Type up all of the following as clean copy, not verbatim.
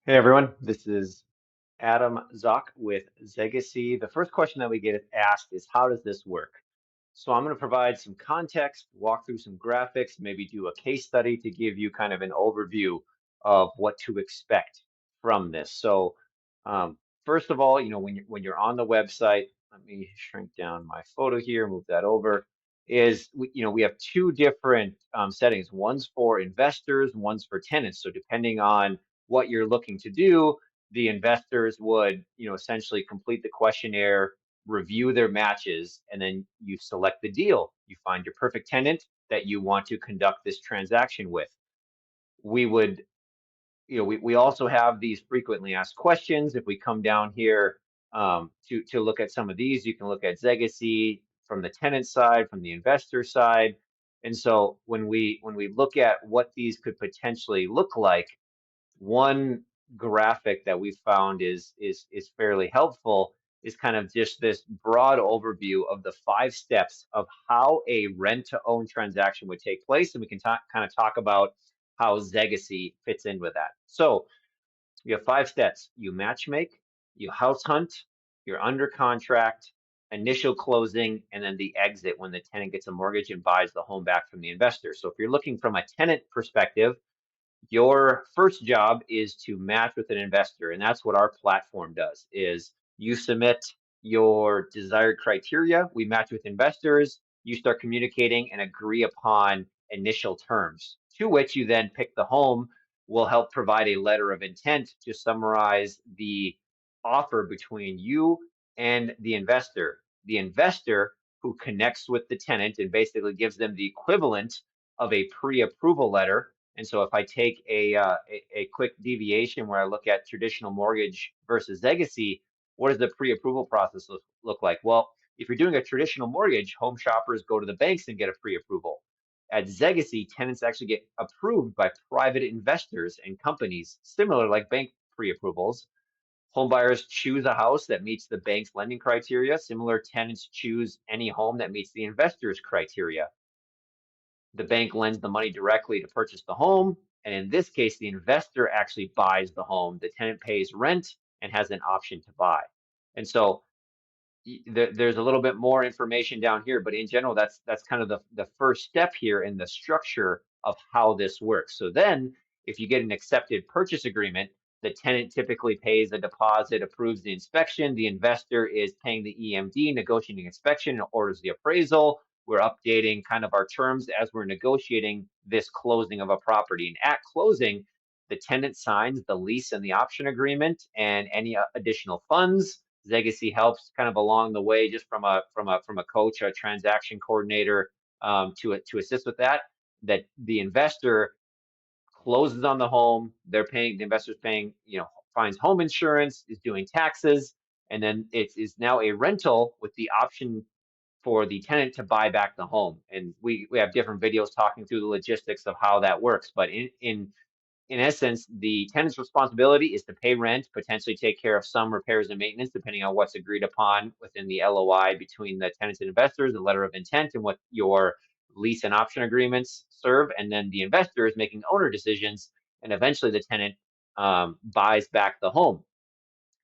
Hey everyone, this is Adam Zock with Zegacy. The first question that we get asked is, how does this work? So I'm going to provide some context, walk through some graphics, maybe do a case study to give you kind of an overview of what to expect from this. So um, first of all, when you're on the website, let me shrink down my photo here, move that over. We have two different settings. One's for investors, one's for tenants. So depending on what you're looking to do, the investors would, essentially complete the questionnaire, review their matches, and then you select the deal. You find your perfect tenant that you want to conduct this transaction with. We would, we also have these frequently asked questions. If we come down here to look at some of these, you can look at Zegacy from the tenant side, from the investor side. And so when we look at what these could potentially look like, one graphic that we found is fairly helpful is kind of just this broad overview of the 5 steps of how a rent to own transaction would take place, and we can talk about how Zegacy fits in with that. So you have 5 steps: you match make, you house hunt, you're under contract, initial closing, and then the exit when the tenant gets a mortgage and buys the home back from the investor. So if you're looking from a tenant perspective, your first job is to match with an investor, and that's what our platform does. Is you submit your desired criteria, we match with investors, you start communicating and agree upon initial terms, to which you then pick the home. Will help provide a letter of intent to summarize the offer between you and the investor. The investor, who connects with the tenant and basically gives them the equivalent of a pre-approval letter. And so if I take a quick deviation where I look at traditional mortgage versus Zegacy, what does the pre-approval process look like? Well, if you're doing a traditional mortgage, home shoppers go to the banks and get a pre-approval. At Zegacy, tenants actually get approved by private investors and companies, similar like bank pre-approvals. Home buyers choose a house that meets the bank's lending criteria. Similar, tenants choose any home that meets the investor's criteria. The bank lends the money directly to purchase the home. And in this case, the investor actually buys the home. The tenant pays rent and has an option to buy. And so there's a little bit more information down here, but in general, that's kind of the first step here in the structure of how this works. So then if you get an accepted purchase agreement, the tenant typically pays a deposit, approves the inspection. The investor is paying the EMD, negotiating inspection, and orders the appraisal. We're updating kind of our terms as we're negotiating this closing of a property. And at closing, the tenant signs the lease and the option agreement and any additional funds. Zegacy helps kind of along the way, just from a coach, a transaction coordinator, to assist with that. That the investor closes on the home. The investor's paying, finds home insurance, is doing taxes, and then it is now a rental with the option for the tenant to buy back the home. And we have different videos talking through the logistics of how that works. But in essence, the tenant's responsibility is to pay rent, potentially take care of some repairs and maintenance, depending on what's agreed upon within the LOI between the tenants and investors, the letter of intent, and what your lease and option agreements serve. And then the investor is making owner decisions, and eventually the tenant buys back the home.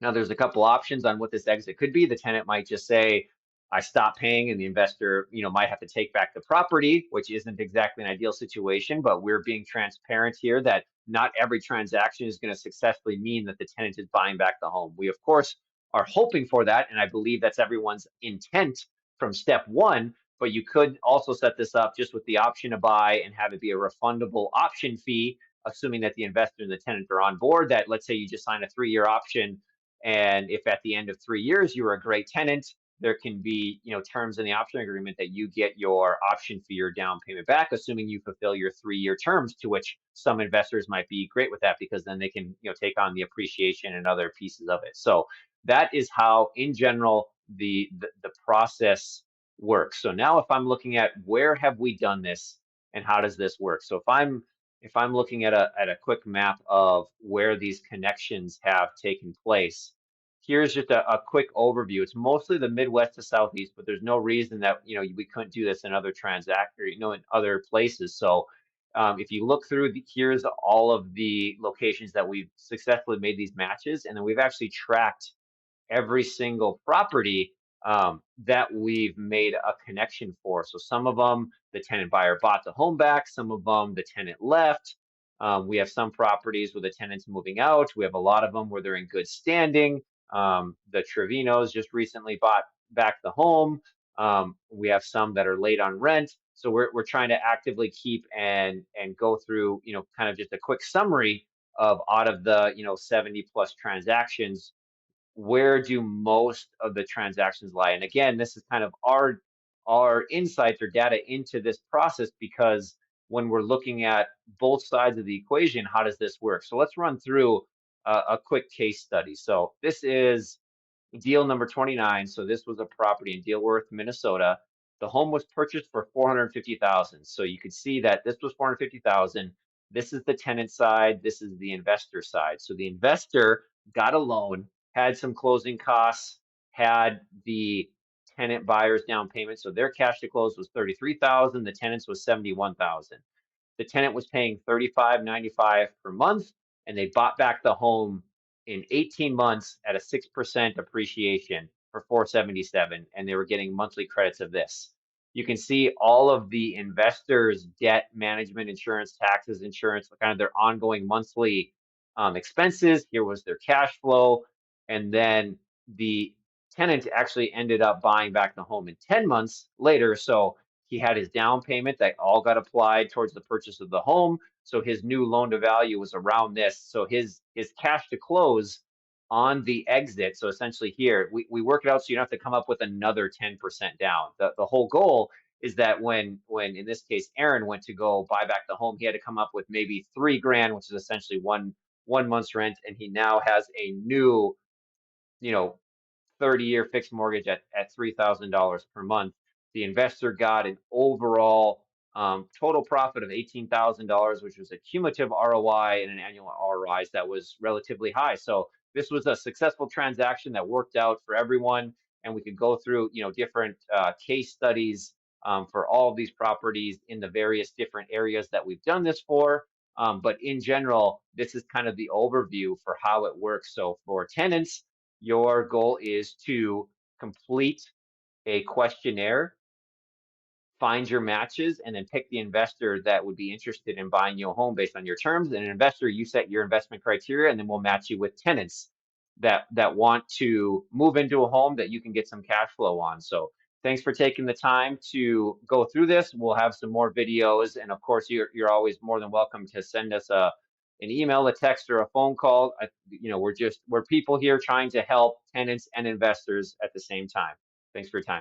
Now, there's a couple options on what this exit could be. The tenant might just say, I stop paying, and the investor, might have to take back the property, which isn't exactly an ideal situation, but we're being transparent here that not every transaction is going to successfully mean that the tenant is buying back the home. We, of course, are hoping for that, and I believe that's everyone's intent from step one, but you could also set this up just with the option to buy and have it be a refundable option fee, assuming that the investor and the tenant are on board. That, let's say you just sign a 3-year option, and if at the end of 3 years you are a great tenant, there can be, terms in the option agreement that you get your option fee or down payment back, assuming you fulfill your 3-year terms, to which some investors might be great with that because then they can, take on the appreciation and other pieces of it. So that is how, in general, the process works. So now if I'm looking at where have we done this and how does this work? So if I'm looking at a quick map of where these connections have taken place, here's just a quick overview. It's mostly the Midwest to Southeast, but there's no reason that we couldn't do this in other in other places. So If you look through, here's all of the locations that we've successfully made these matches, and then we've actually tracked every single property that we've made a connection for. So some of them, the tenant buyer bought the home back. Some of them, the tenant left. We have some properties where the tenant's moving out. We have a lot of them where they're in good standing. The Trevinos just recently bought back the home. We have some that are late on rent. So we're trying to actively keep and go through, kind of just a quick summary of out of the, 70 plus transactions, where do most of the transactions lie? And again, this is kind of our insights or data into this process, because when we're looking at both sides of the equation, how does this work? So let's run through a quick case study. So this is deal number 29. So this was a property in Dealworth, Minnesota. The home was purchased for 450,000. So you could see that this was 450,000. This is the tenant side. This is the investor side. So the investor got a loan, had some closing costs, had the tenant buyer's down payment. So their cash to close was 33,000. The tenants was 71,000. The tenant was paying $35.95 per month, and they bought back the home in 18 months at a 6% appreciation for 477, and they were getting monthly credits of this. You can see all of the investors' debt management, insurance, taxes, insurance, kind of their ongoing monthly expenses. Here was their cash flow, and then the tenant actually ended up buying back the home in 10 months later. So he had his down payment that all got applied towards the purchase of the home. So his new loan to value was around this. So his cash to close on the exit. So essentially here, we work it out so you don't have to come up with another 10% down. The whole goal is that when in this case Aaron went to go buy back the home, he had to come up with maybe 3 grand, which is essentially one month's rent, and he now has a new, you know, 30-year fixed mortgage at $3,000 per month. The investor got an overall total profit of $18,000, which was a cumulative ROI and an annual ROIs that was relatively high. So this was a successful transaction that worked out for everyone, and we could go through, different case studies for all of these properties in the various different areas that we've done this for. But in general, this is kind of the overview for how it works. So for tenants, your goal is to complete a questionnaire, find your matches, and then pick the investor that would be interested in buying you a home based on your terms. And an investor, you set your investment criteria, and then we'll match you with tenants that want to move into a home that you can get some cash flow on. So thanks for taking the time to go through this. We'll have some more videos, and of course, you're always more than welcome to send us an email, a text, or a phone call. We're people here trying to help tenants and investors at the same time. Thanks for your time.